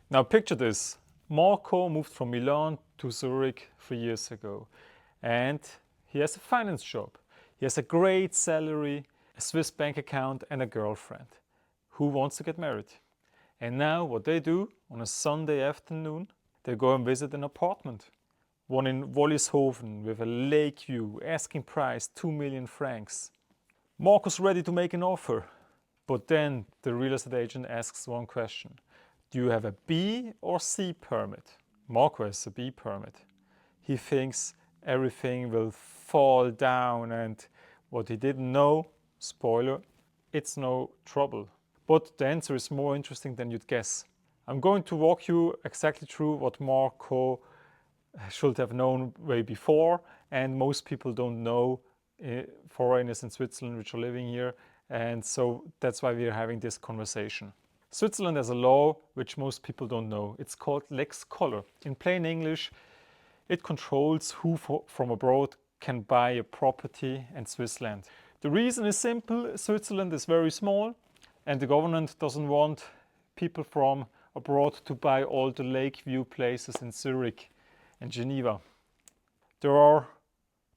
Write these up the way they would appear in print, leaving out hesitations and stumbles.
Now picture this. Marco moved from Milan to Zurich 3 years ago, and he has a finance job. He has a great salary, a Swiss bank account, and a girlfriend who wants to get married. And now what they do on a Sunday afternoon, they go and visit an apartment. One in Wollishofen with a lake view, asking price 2 million francs. Marco's ready to make an offer, but then the real estate agent asks one question. Do you have a B or C permit? Marco has a B permit. He thinks everything will fall down, and what he didn't know, spoiler, it's no trouble. But the answer is more interesting than you'd guess. I'm going to walk you exactly through what Marco should have known way before, and most people don't know, foreigners in Switzerland which are living here, and so that's why we are having this conversation. Switzerland has a law which most people don't know. It's called Lex Koller. In plain English, it controls who from abroad can buy a property in Swiss land. The reason is simple. Switzerland is very small, and the government doesn't want people from abroad to buy all the lake view places in Zurich and Geneva. There are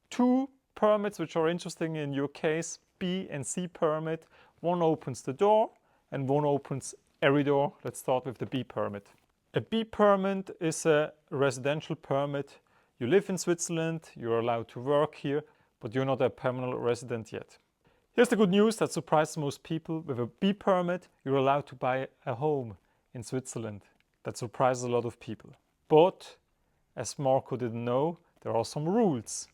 two permits which are interesting in your case, B and C permit. One opens the door and one opens every door. Let's start with the B permit. A B permit is a residential permit. You live in Switzerland, you're allowed to work here, but you're not a permanent resident yet. Here's the good news that surprises most people. With a B permit, you're allowed to buy a home in Switzerland. That surprises a lot of people. But, as Marco didn't know, there are some rules.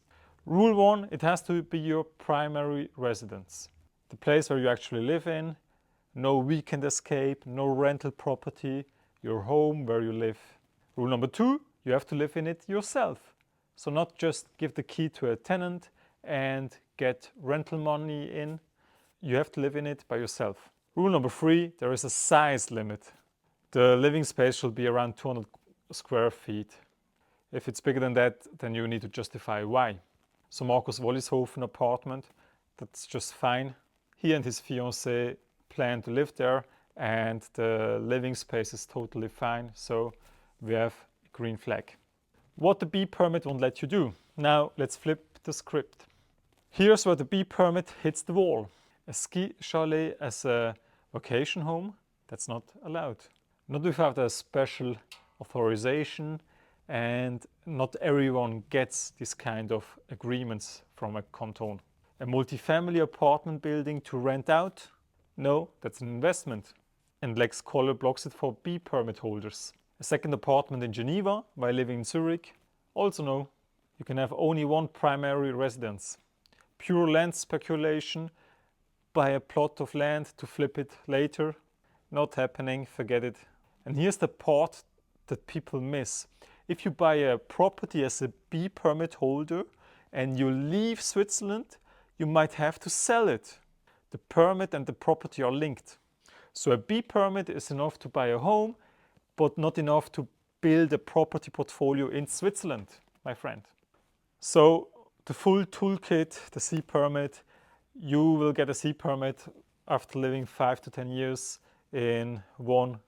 Rule 1, it has to be your primary residence. The place where you actually live in, no weekend escape, no rental property, your home where you live. Rule number 2, you have to live in it yourself. So not just give the key to a tenant and get rental money in, you have to live in it by yourself. Rule number 3, there is a size limit. The living space should be around 200 square feet. If it's bigger than that, then you need to justify why. So Marco's Wollishofen apartment, that's just fine. He and his fiancée plan to live there, and the living space is totally fine, so we have a green flag. What the B permit won't let you do. Now let's flip the script. Here's where the B permit hits the wall. A ski chalet as a vacation home, that's not allowed. Not without a special authorization, and not everyone gets this kind of agreements from a canton. A multifamily apartment building to rent out? No, that's an investment. And Lex Koller blocks it for B permit holders. A second apartment in Geneva while living in Zurich? Also no. You can have only one primary residence. Pure land speculation, buy a plot of land to flip it later? Not happening, forget it. And here's the part that people miss. If you buy a property as a B permit holder and you leave Switzerland, you might have to sell it. The permit and the property are linked. So a B permit is enough to buy a home, but not enough to build a property portfolio in Switzerland, my friend. So the full toolkit, the C permit, you will get a C permit after living 5 to 10 years in one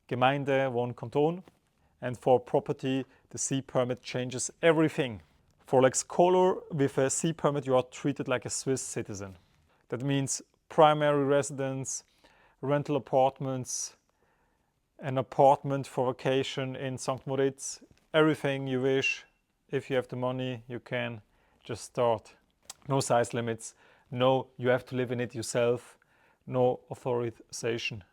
Gemeinde, one canton. And for property, the C permit changes everything. For Lex Koller, with a C permit, you are treated like a Swiss citizen. That means primary residence, rental apartments, an apartment for vacation in St. Moritz, everything you wish. If you have the money, you can just start. No size limits, no, you have to live in it yourself, no authorization.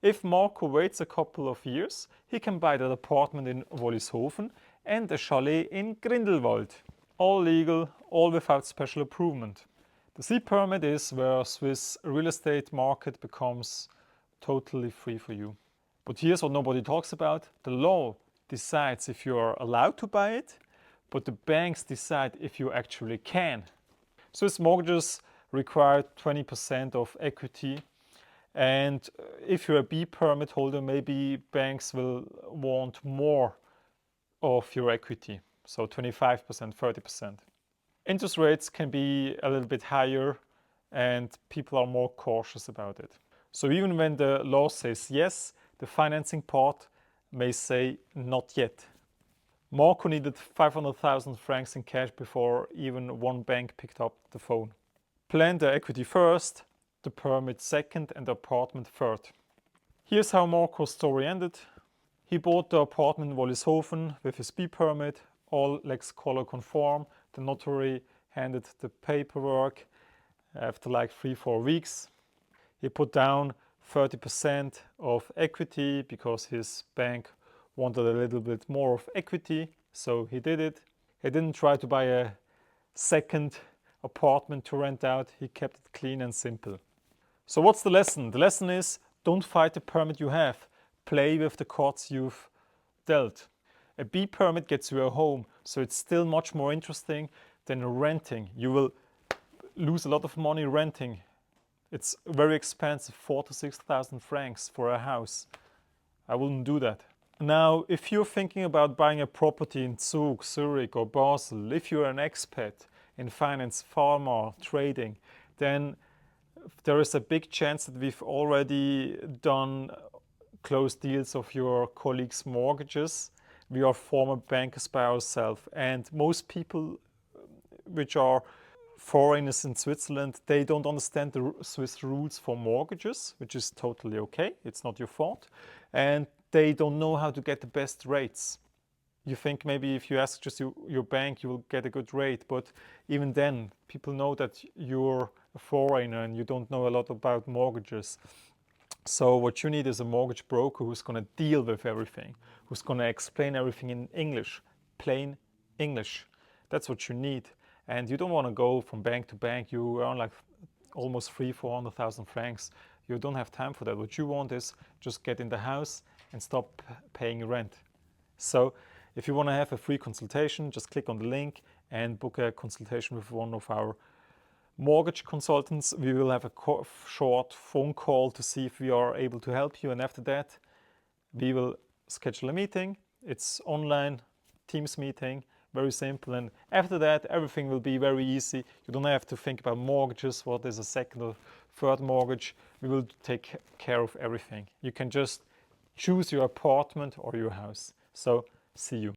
If Marco waits a couple of years, he can buy that apartment in Wollishofen and a chalet in Grindelwald. All legal, all without special approval. The C permit is where Swiss real estate market becomes totally free for you. But here's what nobody talks about. The law decides if you are allowed to buy it, but the banks decide if you actually can. Swiss mortgages require 20% of equity, and if you're a B permit holder, maybe banks will want more of your equity, so 25%, 30%. Interest rates can be a little bit higher, and people are more cautious about it. So even when the law says yes, the financing part may say not yet. Marco needed 500,000 francs in cash before even one bank picked up the phone. Plan the equity first, the permit second, and the apartment third. Here's how Marco's story ended. He bought the apartment in Wollishofen with his B permit, all lex color conform. The notary handed the paperwork after like 3-4 weeks. He put down 30% of equity because his bank wanted a little bit more of equity, so he did it. He didn't try to buy a second apartment to rent out, he kept it clean and simple. So what's the lesson? The lesson is, don't fight the permit you have, play with the cards you've dealt. A B permit gets you a home, so it's still much more interesting than renting. You will lose a lot of money renting. It's very expensive, 4,000 to 6,000 francs for a house. I wouldn't do that. Now, if you're thinking about buying a property in Zug, Zurich or Basel, if you're an expat in finance, pharma, trading, then there is a big chance that we've already done closed deals of your colleagues' mortgages. We are former bankers by ourselves, and most people which are foreigners in Switzerland, they don't understand the Swiss rules for mortgages, which is totally okay. It's not your fault. And they don't know how to get the best rates. You think maybe if you ask just your bank, you will get a good rate. But even then, people know that you're a foreigner and you don't know a lot about mortgages. So what you need is a mortgage broker who's going to deal with everything, who's going to explain everything in English, plain English. That's what you need. And you don't want to go from bank to bank. You earn like almost 300,000-400,000 francs. You don't have time for that. What you want is just get in the house and stop paying rent. So if you want to have a free consultation, just click on the link and book a consultation with one of our mortgage consultants. We will have a short phone call to see if we are able to help you. And after that, we will schedule a meeting. It's online, Teams meeting, very simple. And after that, everything will be very easy. You don't have to think about mortgages, what is a second or third mortgage. We will take care of everything. You can just choose your apartment or your house. So see you.